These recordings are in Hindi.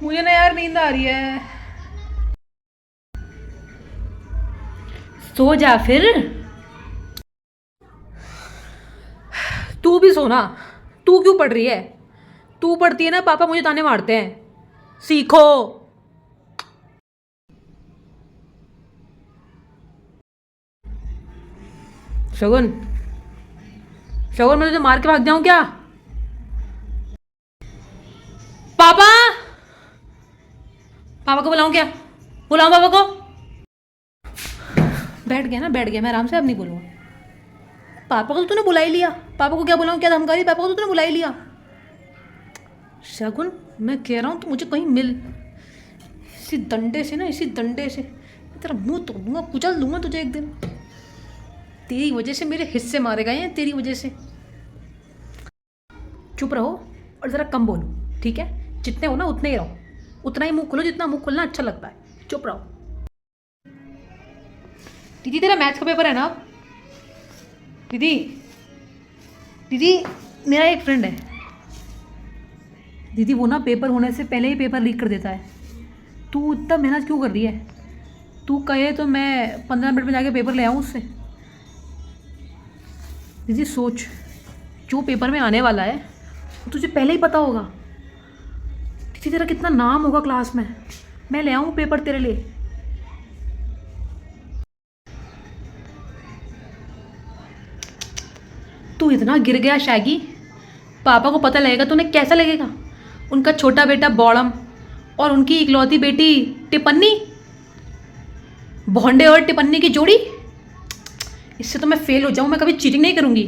मुझे ना यार नींद आ रही है। सो जा फिर। तू भी सोना। तू क्यों पढ़ रही है? तू पढ़ती है ना, पापा मुझे ताने मारते हैं। सीखो। शगुन, शगुन, मैं तुझे मार के भाग जाऊं क्या? पापा, पापा को बुलाऊं क्या? बुलाऊं पापा को? बैठ गया ना, बैठ गया, मैं आराम से अब नहीं बोलूंगा। पापा को तो तूने बुला ही लिया। पापा को क्या बुलाऊं, क्या धमका रही? पापा को तो तूने बुला ही लिया। शगुन, मैं कह रहा हूं तो मुझे कहीं मिल। इसी डंडे से ना, इसी डंडे से तेरा मुंह तोड़ दूंगा, कुचल दूंगा तुझे एक दिन। तेरी वजह से मेरे हिस्से मारे गए हैं, तेरी वजह से। चुप रहो और ज़रा कम बोलो, ठीक है? जितने हो ना उतने ही रहो। उतना ही मुंह खोलो जितना मुंह खोलना अच्छा लगता है। चुप रहो। दीदी, तेरा मैथ्स का पेपर है ना? दीदी, दीदी, मेरा एक फ्रेंड है दीदी, वो ना पेपर होने से पहले ही पेपर लीक कर देता है। तू इतना मेहनत क्यों कर रही है? तू कहे तो मैं 15 मिनट में जाके पेपर ले आऊँ उससे। दीदी सोच, जो पेपर में आने वाला है वो तुझे पहले ही पता होगा। दीदी, तेरा कितना नाम होगा क्लास में। मैं ले आऊँ पेपर तेरे लिए? तू इतना गिर गया शैगी, पापा को पता लगेगा तो उन्हें कैसा लगेगा? उनका छोटा बेटा बॉडम और उनकी इकलौती बेटी टिपन्नी, भोंडे और टिपन्नी की जोड़ी। इससे तो मैं फेल हो जाऊं, मैं कभी चीटिंग नहीं करूंगी।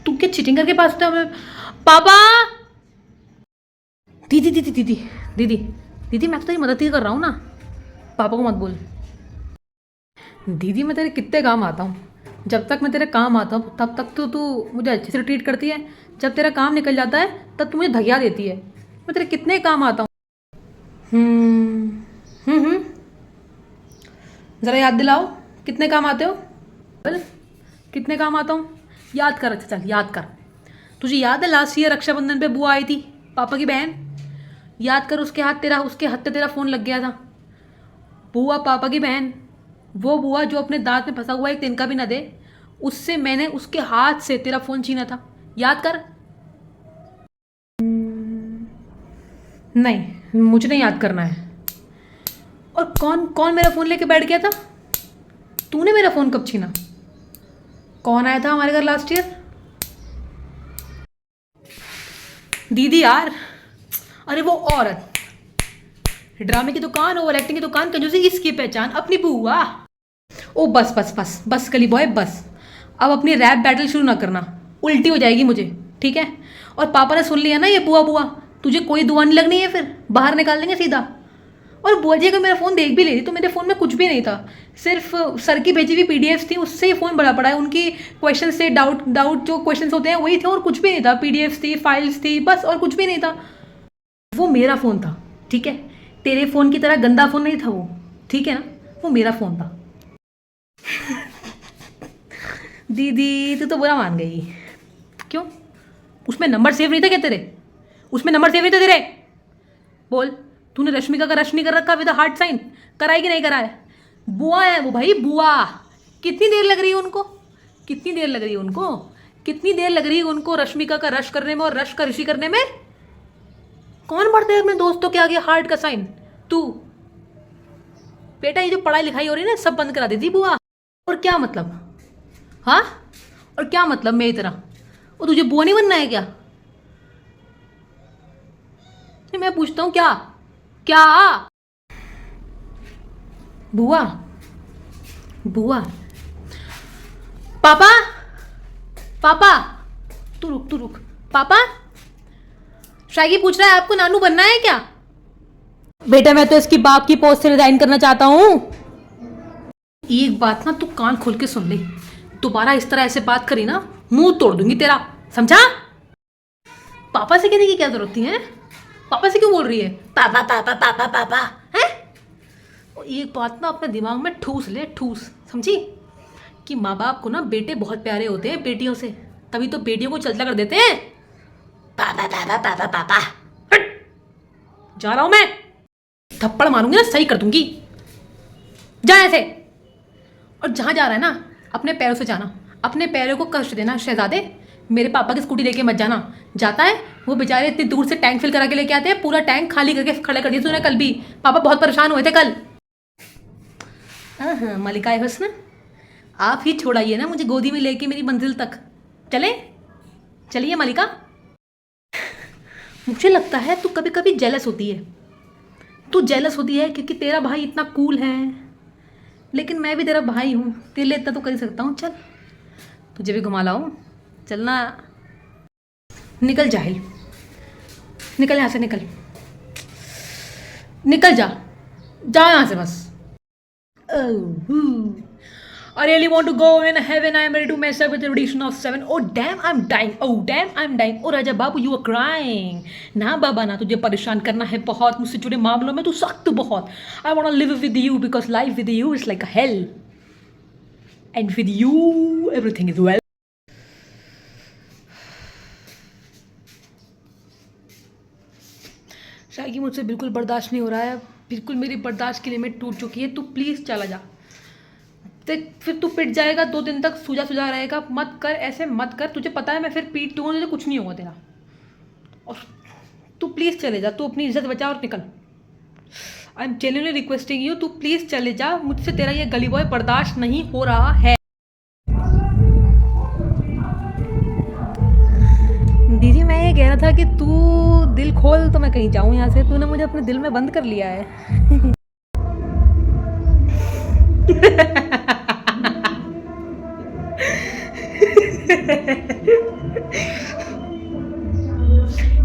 तू क्या चीटिंग करके पास था? पापा! दीदी, दीदी, दीदी, दीदी, दीदी, मैं तो तेरी मदद ही कर रहा हूँ ना। पापा को मत बोल। दीदी, मैं तेरे कितने काम आता हूँ। जब तक मैं तेरे काम आता हूँ तब तक तो तू मुझे अच्छे से ट्रीट करती है। जब तेरा काम निकल जाता है तब तू मुझे धैया देती है। मैं तेरे कितने काम आता हूँ। हम्म। ज़रा याद दिलाओ, कितने काम आते हो? बोल, कितने काम आता हूँ? याद कर, अच्छा चल याद कर। तुझे याद है लास्ट ईयर रक्षाबंधन पे बुआ आई थी, पापा की बहन? याद कर, उसके हाथ पे तेरा फ़ोन लग गया था। बुआ, पापा की बहन, वो बुआ जो अपने दांत में फंसा हुआ एक तिनका भी ना दे, उससे मैंने उसके हाथ से तेरा फ़ोन छीना था। याद कर। नहीं, मुझे नहीं याद करना है। और कौन कौन मेरा फ़ोन लेके बैठ गया था? तूने मेरा फ़ोन कब छीना? कौन आया था हमारे घर लास्ट ईयर? दीदी यार, अरे वो औरत, ड्रामे की दुकान, ओवर एक्टिंग की दुकान, कंजूसी, इसकी पहचान अपनी बुआ। ओ बस बस बस बस कली बॉय, बस। अब अपनी रैप बैटल शुरू ना करना, उल्टी हो जाएगी मुझे, ठीक है? और पापा ने सुन लिया ना ये बुआ बुआ, तुझे कोई दुआ नहीं लगनी है, फिर बाहर निकाल देंगे सीधा। और बुआ जी अगर मेरा फ़ोन देख भी लेती तो मेरे फ़ोन में कुछ भी नहीं था, सिर्फ सर की भेजी हुई पीडीएफ थी, उससे ही फ़ोन भरा पड़ा है। उनकी क्वेश्चन से डाउट डाउट जो क्वेश्चन होते हैं वही थे, और कुछ भी नहीं था। पीडीएफ थी, फाइल्स थी, बस, और कुछ भी नहीं था। वो मेरा फ़ोन था, ठीक है? तेरे फ़ोन की तरह गंदा फ़ोन नहीं था वो, ठीक है ना? वो मेरा फ़ोन था। दीदी, तू तो बुरा मान गई। क्यों? उसमें नंबर सेव नहीं था क्या तेरे? उसमें नंबर सेव नहीं था तेरे? बोल। तूने रश्मिका का रश नहीं कर रखा विद हार्ट साइन? कराई कि नहीं कराया? बुआ है वो भाई, बुआ। कितनी देर लग रही है उनको? कितनी देर लग रही है उनको? कितनी देर लग रही है उनको रश्मिका का रश करने में और रश का ऋषि करने में? कौन पढ़ता है अपने दोस्तों के आगे हार्ट का साइन? तू। बेटा, ये जो पढ़ाई लिखाई हो रही है ना, सब बंद करा देती बुआ। और क्या मतलब? हाँ, और क्या मतलब मेरी तरह? और तुझे बुआ नहीं बनना है क्या? नहीं, मैं पूछता हूँ, क्या? क्या? बुआ, बुआ। पापा, पापा, तू रुक, तू रुक। पापा, शायगी पूछ रहा है आपको नानू बनना है क्या? बेटा, मैं तो इसकी बाप की पोस्ट से रिजाइन करना चाहता हूँ। एक बात ना तू कान खोल के सुन ले, दोबारा इस तरह ऐसे बात करी ना, मुंह तोड़ दूंगी तेरा, समझा? पापा से कहने की क्या जरूरत थी? है पापा से क्यों बोल रही है? पापा पापा पापा पापा है? और एक बात ना अपने दिमाग में ठूस ले, ठूस, समझी? कि माँ बाप को ना बेटे बहुत प्यारे होते हैं बेटियों से, तभी तो बेटियों को चलता कर देते हैं। पापा पापा पापा पापा। जा रहा हूं मैं, थप्पड़ मारूंगी ना सही कर दूंगी। जा ऐसे। और जहां जा रहा है ना अपने पैरों से जाना, अपने पैरों को कष्ट देना। शहजादे मेरे पापा की स्कूटी लेके मत जाना। जाता है वो बेचारे इतनी दूर से टैंक फिल करा के लेके आते हैं, पूरा टैंक खाली करके खड़ा कर दिया तूने कल भी। पापा बहुत परेशान हुए थे कल। हाँ मलिका हुस्न, आप ही छोड़ाइए ना मुझे गोदी में लेके मेरी मंजिल तक। चले चलिए मलिका। मुझे लगता है तू कभी कभी जेलस होती है। तू जेलस होती है क्योंकि तेरा भाई इतना कूल है, लेकिन मैं भी तेरा भाई हूँ, तेरे लिए इतना तो कर ही सकता हूँ। चल तुझे भी घुमा लाऊं, चलना। निकल जाहिल, निकल यहाँ से, निकल निकल जा, जा यहाँ से बस। I really want to go in heaven. I am ready to mess up with the tradition of 7. Oh damn, I'm dying. Oh damn, I'm dying. Oh Raja Babu, you are crying. ना बाबा ना, तुझे परेशान करना है बहुत मुझसे जुड़े मामलों में, तू सख्त बहुत। I want to live with you because life with you is like a hell. And with you, everything is well. शायकी मुझसे बिल्कुल बर्दाश्त नहीं हो रहा है, बिल्कुल मेरी बर्दाश्त की लिमिट टूट चुकी है। तू प्लीज़ चला जा। फिर तू पिट जाएगा 2 दिन तक, सूजा सूजा रहेगा। मत कर ऐसे, मत कर। तुझे पता है मैं फिर पीट दूँगा, तुझे कुछ नहीं होगा तेरा। और तू प्लीज़ चले जा, तू अपनी इज्जत बचा और निकल। I am genuinely requesting you, तू प्लीज़ चले जा। मुझसे तेरा ये गली बॉय बर्दाश्त नहीं हो रहा है। दीदी मैं ये कह रहा था कि तू दिल खोल तो मैं कहीं जाऊँ यहाँ से। तूने मुझे अपने दिल में बंद कर लिया है।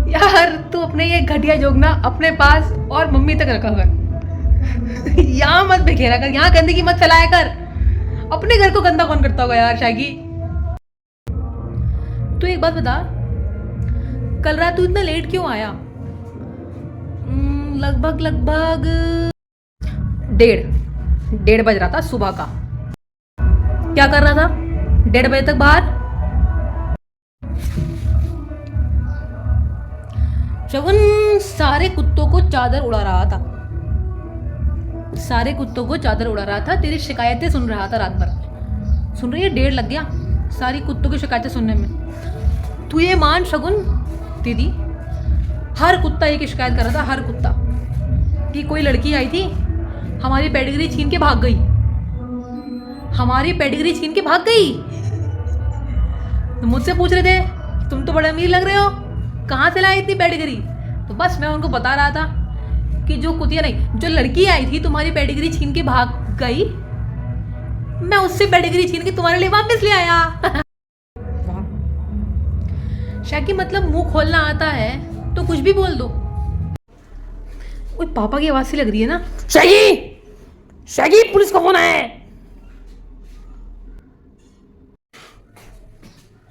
यार तू अपने ये घटिया जोक ना अपने पास और मम्मी तक रखा कर। यहाँ मत बिखेरा कर, यहाँ गंदगी मत फैलाया कर। अपने घर को गंदा कौन करता होगा यार शायगी। तू एक बात बता, कल रात तू इतना लेट क्यों आया? लगभग 1:30 बज रहा था सुबह का। क्या कर रहा था 1:30 बजे तक बाहर? शगुन सारे कुत्तों को चादर उड़ा रहा था, सारे कुत्तों को चादर उड़ा रहा था। तेरी शिकायतें सुन रहा था रात भर। सुन रही है, 1:30 लग गया सारी कुत्तों की शिकायतें सुनने में। तू ये मान शगुन, दीदी हर कुत्ता एक शिकायत कर रहा था, हर कुत्ता, कि कोई लड़की आई थी हमारी पेडिग्री छीन के भाग गई, हमारी पेडिग्री छीन के भाग गई। तो मुझसे पूछ रहे थे तुम तो बड़े अमीर लग रहे हो, कहाँ से लाई इतनी पेडिग्री? तो बस मैं उनको बता रहा था कि जो कुतिया नहीं, जो लड़की आई थी तुम्हारी पेडिग्री छीन के भाग गई, मैं उससे पेडिग्री छीन के तुम्हारे लिए वापस ले आया। शायकी मतलब मुंह खोलना आता है तो कुछ भी बोल दो। ओए पापा की आवाज सी लग रही है ना। शायकी, शायकी पुलिस का फोन है।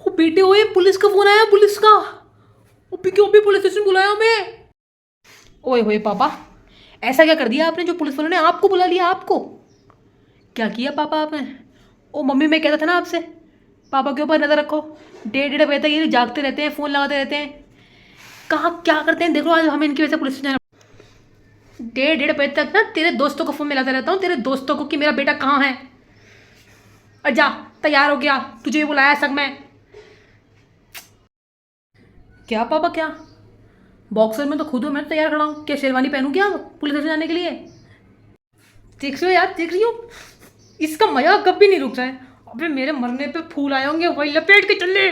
ओ बेटे, ओए पुलिस का फोन आया, पुलिस का। क्यों भी पुलिस स्टेशन बुलाया हमें? ओए होए पापा, ऐसा क्या कर दिया आपने जो पुलिस वालों ने आपको बुला लिया? आपको क्या किया पापा आपने? ओ मम्मी, मैं कहता था ना आपसे पापा के ऊपर नजर रखो। 1:30 बजे तक ये जागते रहते हैं, फोन लगाते रहते हैं, कहाँ क्या करते हैं। देखो आज हमें इनकी वजह से पुलिस स्टेशन 1:30 बजे तक ना तेरे दोस्तों को फोन मिलाता रहता हूँ, तेरे दोस्तों को, कि मेरा बेटा कहाँ है। और जा तैयार हो गया, तुझे भी बुलाया सग में। क्या पापा, क्या बॉक्सर में तो खुद हो, मैं तैयार खड़ा हूँ। क्या शेरवानी पहनूं क्या पुलिस स्टेशन जाने के लिए? देख रही हो यार, देख रही हो, इसका मजाक कभी नहीं रुक रहा है। अबे मेरे मरने पे फूल आए होंगे, वही लपेट के चल ले,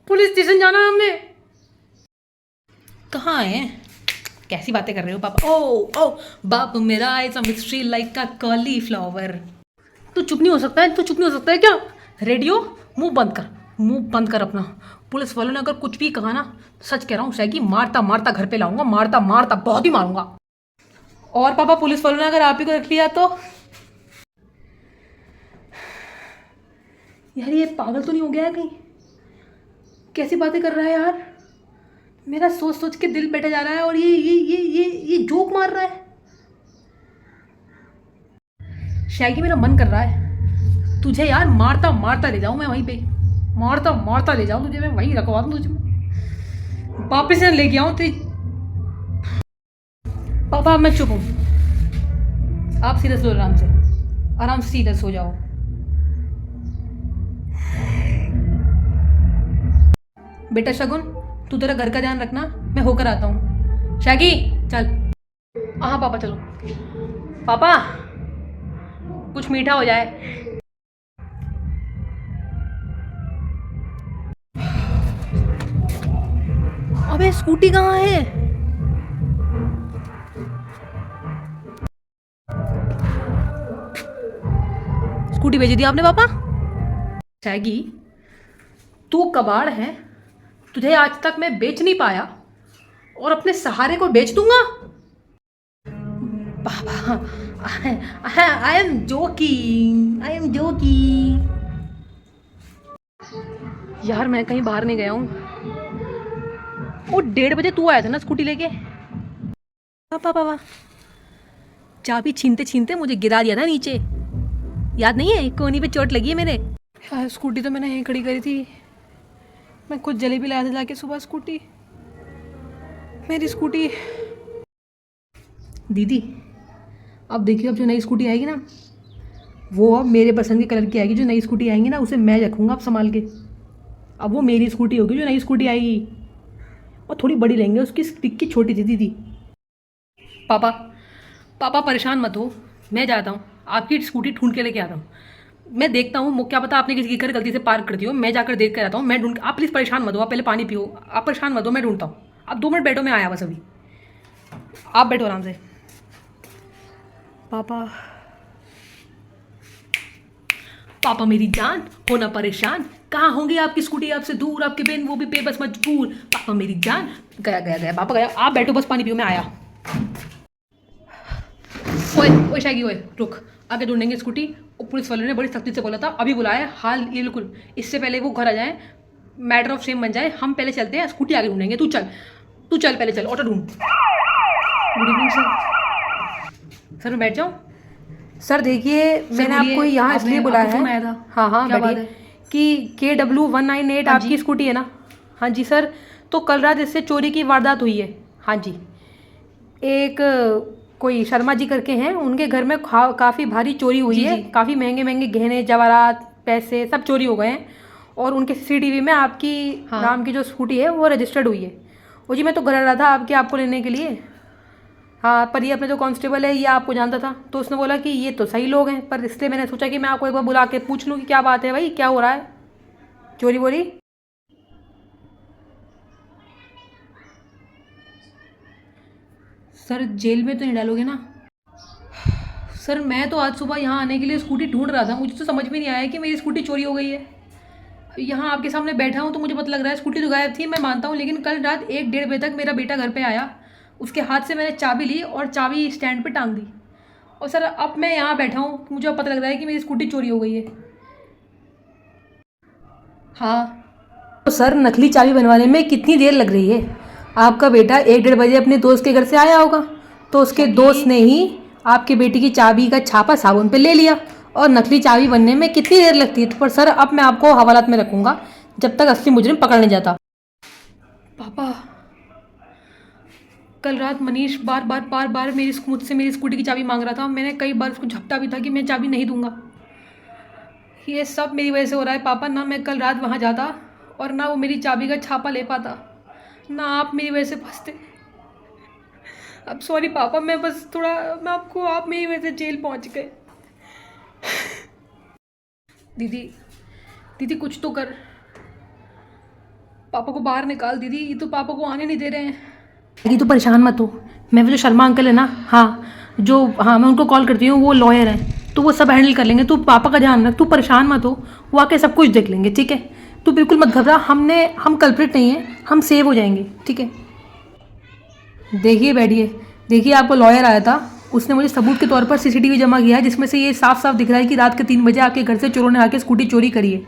पुलिस स्टेशन जाना है हमने। कहाँ है? कैसी बातें कर रहे हो पापा? ओ बाप मेरा is a mystery like a cauliflower. तू चुप नहीं हो सकता है? तू चुप नहीं हो सकता है क्या? रेडियो मुंह बंद कर, मुंह बंद कर अपना। पुलिस वालों ने अगर कुछ भी कहा ना, सच कह रहा हूँ शायकी, मारता मारता घर पे लाऊंगा, मारता मारता बहुत ही मारूंगा। और पापा पुलिस वालों ने अगर आप ही को रख लिया तो? यार ये पागल तो नहीं हो गया है कहीं? कैसी बातें कर रहा है यार, मेरा सोच सोच के दिल बैठा जा रहा है और ये जोक मार रहा है। शायकी मेरा मन कर रहा है तुझे यार मारता मारता ले जाऊं मैं वहीं पे, मारता मारता ले जाऊं तुझे मैं, वहीं रखवा दूं तुझे, वापस से लेके आऊं तेरी। पापा मैं चुप हूँ, आप सीरियस लो, आराम से सीरियस हो जाओ। बेटा शगुन, तू तेरा घर का ध्यान रखना, मैं होकर आता हूँ। शैगी चल। हाँ पापा चलो। पापा कुछ मीठा हो जाए। अबे स्कूटी कहाँ है? स्कूटी भेज दी आपने पापा? शैगी तू कबाड़ है, तुझे आज तक मैं बेच नहीं पाया और अपने सहारे को बेच दूंगा। पापा I am joking, I am joking. यार मैं कहीं बाहर नहीं गया हूँ। वो 1:30 बजे तू आया था ना स्कूटी लेके? पापा चाबी छीनते छीनते मुझे गिरा दिया था नीचे, याद नहीं है? कोनी पे चोट लगी है मेरे। यार स्कूटी तो मैंने यहीं खड़ी करी थी, मैं खुद जलेबी लाया था जाके सुबह। स्कूटी, मेरी स्कूटी। दीदी अब देखिए, अब जो नई स्कूटी आएगी ना, वो अब मेरे पसंद के कलर की आएगी। जो नई स्कूटी आएंगी ना उसे मैं रखूँगा अब संभाल के। अब वो मेरी स्कूटी होगी जो नई स्कूटी आएगी, और थोड़ी बड़ी लेंगे, उसकी डिक्की छोटी थी दीदी। पापा परेशान मत हो, मैं जाता हूँ, आपकी स्कूटी ढूंढ के लेके आता हूँ। मैं देखता हूँ, क्या पता आपने किसी की घर गलती से पार्क कर दी हो। मैं जाकर देख कर आता हूँ, मैं ढूंढ। आप प्लीज़ परेशान मत हो, आप पहले पानी पियो, आप परेशान मत हो, मैं ढूंढता हूँ। आप 2 मिनट बैठो, मैं आया बस अभी, आप बैठो आराम से। पापा मेरी जान, होना परेशान, कहाँ होंगी आपकी स्कूटी आपसे दूर, आपकी बहन वो भी बेबस मजबूर। पापा मेरी जान, गया पापा गया। आप बैठो बस, पानी पियो, मैं आया। ओए शायगी, ओए रुक, आगे ढूंढेंगे स्कूटी। और पुलिस वालों ने बड़ी सख्ती से बोला था, अभी बुलाया हाल, ये बिल्कुल इससे पहले वो घर आ जाए, मैटर ऑफ शेम बन जाए। हम पहले चलते हैं, स्कूटी आगे ढूंढेंगे। तू चल पहले चल, ऑटो ढूंढ। गुड इवनिंग सर मैं बैठ जाऊँ? सर देखिए, मैंने आपको यहाँ इसलिए बुलाया है। हाँ बैठिए। कि KW198 आपकी स्कूटी है ना? हाँ जी सर। तो कल रात इससे चोरी की वारदात हुई है। हाँ जी, एक कोई शर्मा जी करके हैं, उनके घर में काफ़ी भारी चोरी हुई है। काफ़ी महंगे महंगे गहने, जवाहरात, पैसे सब चोरी हो गए हैं। और उनके CCTV में आपकी नाम की जो स्कूटी है वो रजिस्टर्ड हुई है। वो जी मैं तो घर आ रहा था आपको लेने के लिए। हाँ, पर ये अपने जो कांस्टेबल है ये आपको जानता था, तो उसने बोला कि ये तो सही लोग हैं, पर इसलिए मैंने सोचा कि मैं आपको एक बार बुला के पूछ लूँ कि क्या बात है भाई, क्या हो रहा है, चोरी वोरी? सर जेल में तो नहीं डालोगे ना? सर मैं तो आज सुबह यहाँ आने के लिए स्कूटी ढूंढ रहा था, मुझे तो समझ में नहीं आया कि मेरी स्कूटी चोरी हो गई है। यहाँ आपके सामने बैठा हूँ तो मुझे पता लग रहा है स्कूटी तो गायब थी, मैं मानता हूँ। लेकिन कल रात 1-1:30 बजे तक मेरा बेटा घर पे आया, उसके हाथ से मैंने चाबी ली और चाबी स्टैंड पे टांग दी। और सर अब मैं यहाँ बैठा हूँ, मुझे अब पता लग रहा है कि मेरी स्कूटी चोरी हो गई है। हाँ तो सर नकली चाबी बनवाने में कितनी देर लग रही है? आपका बेटा 1-1:30 बजे अपने दोस्त के घर से आया होगा, तो उसके दोस्त ने ही आपके बेटी की चाबी का छापा साबुन पे ले लिया, और नकली चाबी बनने में कितनी देर लगती है? तो पर सर अब मैं आपको हवालात में रखूँगा जब तक असली मुजरिम पकड़ नहीं जाता। पापा कल रात मनीष बार बार मुझसे मेरी स्कूटी की चाबी मांग रहा था। मैंने कई बार उसको झपटा भी था कि मैं चाबी नहीं दूंगा। ये सब मेरी वजह से हो रहा है पापा, ना मैं कल रात वहाँ जाता और ना वो मेरी चाबी का छापा ले पाता, ना आप मेरी वजह से फंसते। अब सॉरी पापा, मैं बस थोड़ा, मैं आपको, आप मेरी वजह से जेल पहुँच गए। दीदी कुछ तो कर, पापा को बाहर निकाल दीदी, ये तो पापा को आने नहीं दे रहे हैं। ये तो परेशान मत हो, मैं वो जो शर्मा अंकल है ना, हाँ मैं उनको कॉल करती हूँ, वो लॉयर हैं, तो वो सब हैंडल कर लेंगे। तू पापा का ध्यान रख, तू परेशान मत हो, वो आके सब कुछ देख लेंगे, ठीक है? तू बिल्कुल मत घबरा, हम कल्प्रिट नहीं हैं, हम सेव हो जाएंगे, ठीक है? देखिए बैठिए, देखिए आपको लॉयर आया था, उसने मुझे सबूत के तौर पर CCTV जमा किया है, जिसमें से ये साफ साफ दिख रहा है कि रात के 3 बजे आपके घर से चोरों ने आके स्कूटी चोरी करी है।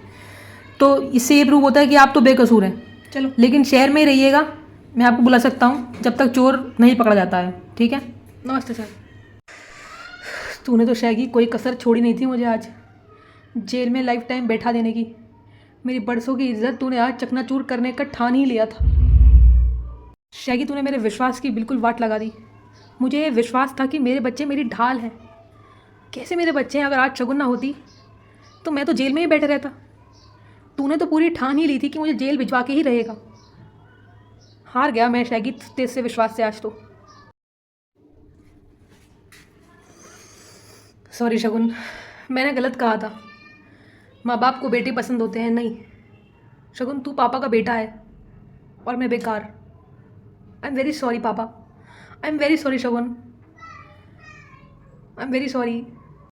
तो इससे ये प्रूव होता है कि आप तो बेकसूर हैं। चलो लेकिन शहर में ही रहिएगा, मैं आपको बुला सकता हूँ जब तक चोर नहीं पकड़ा जाता है, ठीक है? नमस्ते सर। तूने तो शैगी कोई कसर छोड़ी नहीं थी मुझे आज जेल में लाइफ टाइम बैठा देने की। मेरी बरसों की इज्जत तूने आज चकनाचूर करने का ठान ही लिया था। शैगी तूने मेरे विश्वास की बिल्कुल वाट लगा दी। मुझे विश्वास था कि मेरे बच्चे मेरी ढाल हैं। कैसे मेरे बच्चे हैं? अगर आज शगुन ना होती तो मैं तो जेल में ही बैठा रहता। तूने तो पूरी ठान ही ली थी कि मुझे जेल भिजवा के ही रहेगा। हार गया मैं शैगी तेरे से विश्वास से आज तो। सॉरी शगुन, मैंने गलत कहा था। माँ बाप को बेटे पसंद होते हैं, नहीं। शगुन तू पापा का बेटा है और मैं बेकार। आई एम वेरी सॉरी पापा। I am very sorry Shagun. I am very sorry.